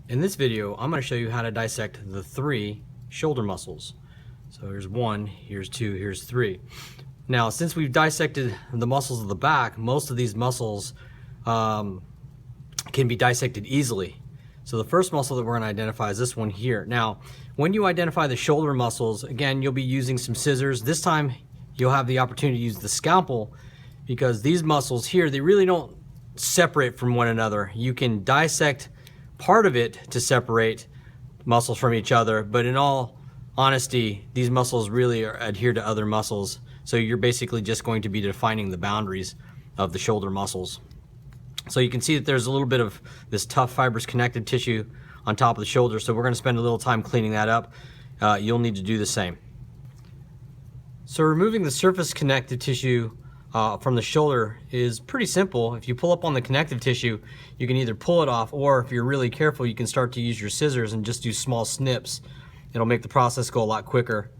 In this video, I'm going to show you how to dissect the 3 shoulder muscles. So here's 1, here's 2, here's 3. Now, since we've dissected the muscles of the back, most of these muscles can be dissected easily. So the first muscle that we're going to identify is this one here. Now, when you identify the shoulder muscles, again, you'll be using some scissors. This time, you'll have the opportunity to use the scalpel because these muscles here, they really don't separate from one another. You can dissect part of it to separate muscles from each other, but in all honesty, these muscles really adhere to other muscles. So you're basically just going to be defining the boundaries of the shoulder muscles. So you can see that there's a little bit of this tough fibrous connective tissue on top of the shoulder, so we're going to spend a little time cleaning that up. You'll need to do the same. So removing the surface connective tissue from the shoulder is pretty simple. If you pull up on the connective tissue, you can either pull it off, or if you're really careful, you can start to use your scissors and just do small snips. It'll make the process go a lot quicker.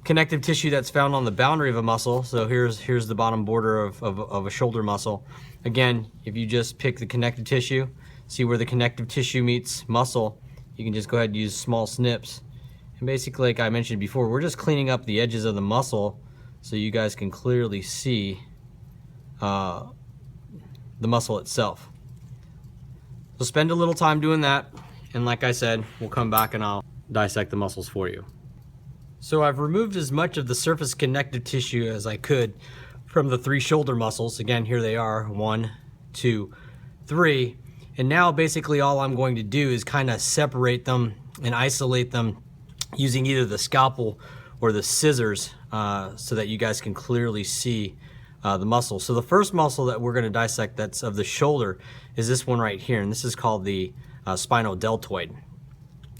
Connective tissue that's found on the boundary of a muscle, so here's the bottom border of a shoulder muscle. Again, if you just pick the connective tissue, see where the connective tissue meets muscle, you can just go ahead and use small snips. And basically, like I mentioned before, we're just cleaning up the edges of the muscle so you guys can clearly see the muscle itself. So spend a little time doing that, and like I said, we'll come back and I'll dissect the muscles for you. So I've removed as much of the surface connective tissue as I could from the 3 shoulder muscles. Again, here they are, 1, 2, 3. And now basically all I'm going to do is kind of separate them and isolate them using either the scalpel or the scissors so that you guys can clearly see the muscle. So the first muscle that we're going to dissect that's of the shoulder is this one right here, and this is called the spinal deltoid.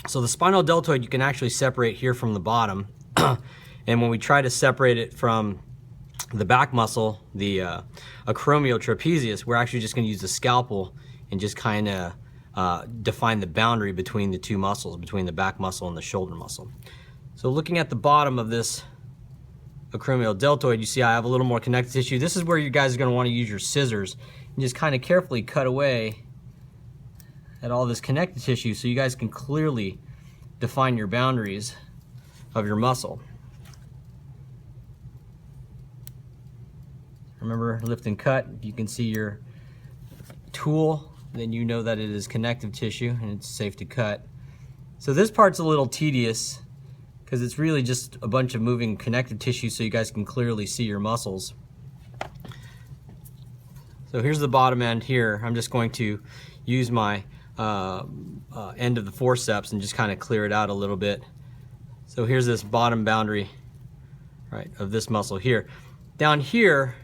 So the spinal deltoid you can actually separate here from the bottom, and when we try to separate it from the back muscle, the acromiotrapezius, we're actually just going to use the scalpel and just kind of define the boundary between the 2 muscles, between the back muscle and the shoulder muscle. So looking at the bottom of this acromiodeltoid, you see I have a little more connective tissue. This is where you guys are going to want to use your scissors and just kind of carefully cut away at all this connective tissue so you guys can clearly define your boundaries of your muscle. Remember, lift and cut. If you can see your tool, then you know that it is connective tissue and it's safe to cut. So this part's a little tedious because it's really just a bunch of moving connective tissue so you guys can clearly see your muscles. So here's the bottom end here. I'm just going to use my end of the forceps and just kind of clear it out a little bit. So here's this bottom boundary, right, of this muscle here. Down here,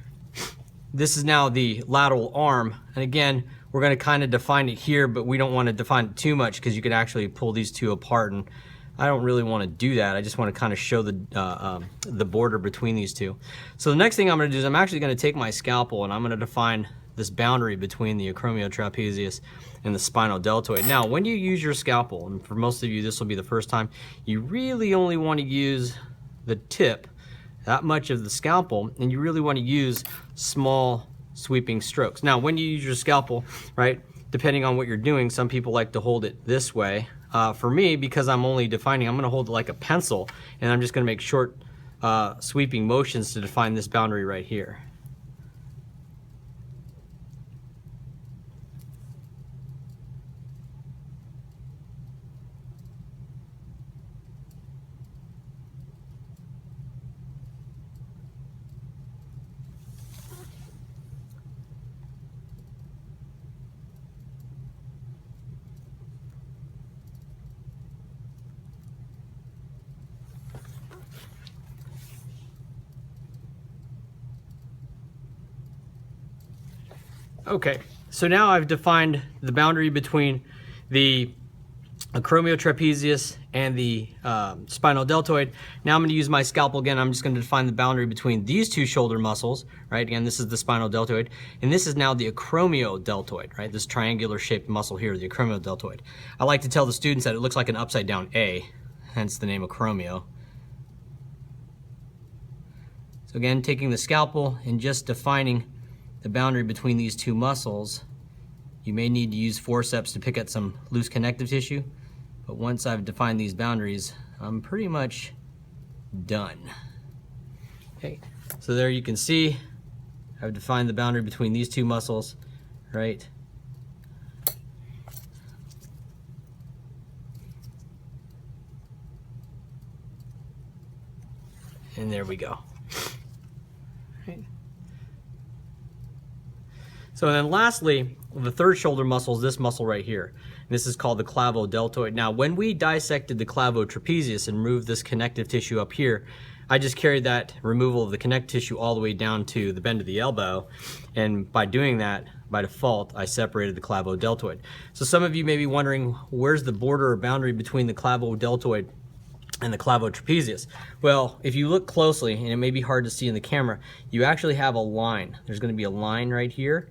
this is now the lateral arm, and again, we're going to kind of define it here, but we don't want to define it too much because you can actually pull these 2 apart, and I don't really want to do that. I just want to kind of show the border between these 2. So the next thing I'm going to do is I'm actually going to take my scalpel and I'm going to define this boundary between the acromiotrapezius and the spinal deltoid. Now, when you use your scalpel, and for most of you this will be the first time, you really only want to use the tip, that much of the scalpel, and you really want to use small sweeping strokes. Now, when you use your scalpel, right, depending on what you're doing, some people like to hold it this way. For me, because I'm only defining, I'm going to hold it like a pencil, and I'm just going to make short sweeping motions to define this boundary right here. Okay, so now I've defined the boundary between the acromiotrapezius and the spinal deltoid. Now I'm going to use my scalpel again. I'm just going to define the boundary between these 2 shoulder muscles, right? Again, this is the spinal deltoid, and this is now the acromiodeltoid, right? This triangular shaped muscle here, the acromiodeltoid. I like to tell the students that it looks like an upside down A, hence the name acromio. So again, taking the scalpel and just defining the boundary between these 2 muscles, You may need to use forceps to pick at some loose connective tissue, but once I've defined these boundaries, I'm pretty much done. Okay, so there you can see I've defined the boundary between these two muscles, right? And there we go. Right. So then lastly, the third shoulder muscle is this muscle right here. And this is called the clavodeltoid. Now, when we dissected the clavotrapezius and removed this connective tissue up here, I just carried that removal of the connective tissue all the way down to the bend of the elbow. And by doing that, by default, I separated the clavodeltoid. So some of you may be wondering, where's the border or boundary between the clavodeltoid and the clavotrapezius? Well, if you look closely, and it may be hard to see in the camera, you actually have a line. There's going to be a line right here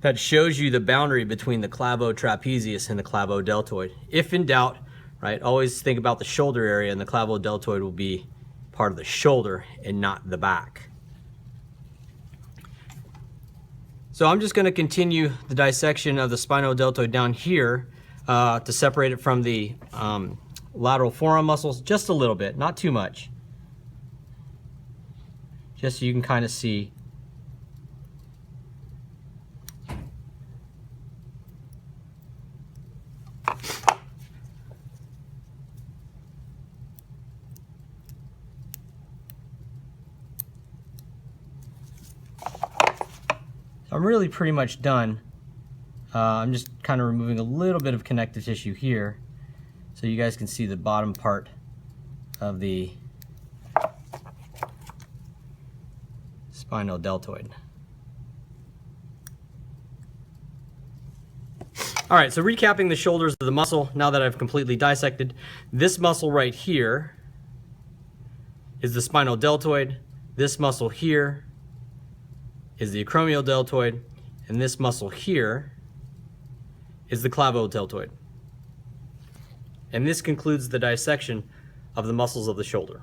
that shows you the boundary between the clavotrapezius and the clavodeltoid. If in doubt, right, always think about the shoulder area, and the clavodeltoid will be part of the shoulder and not the back. So I'm just going to continue the dissection of the spinodeltoid down here to separate it from the lateral forearm muscles just a little bit, not too much. Just so you can kind of see. I'm really pretty much done. I'm just kind of removing a little bit of connective tissue here so you guys can see the bottom part of the spinal deltoid. All right, so recapping the shoulders of the muscle, now that I've completely dissected, this muscle right here is the spinal deltoid, this muscle here is the acromial deltoid, and this muscle here is the clavodeltoid. And this concludes the dissection of the muscles of the shoulder.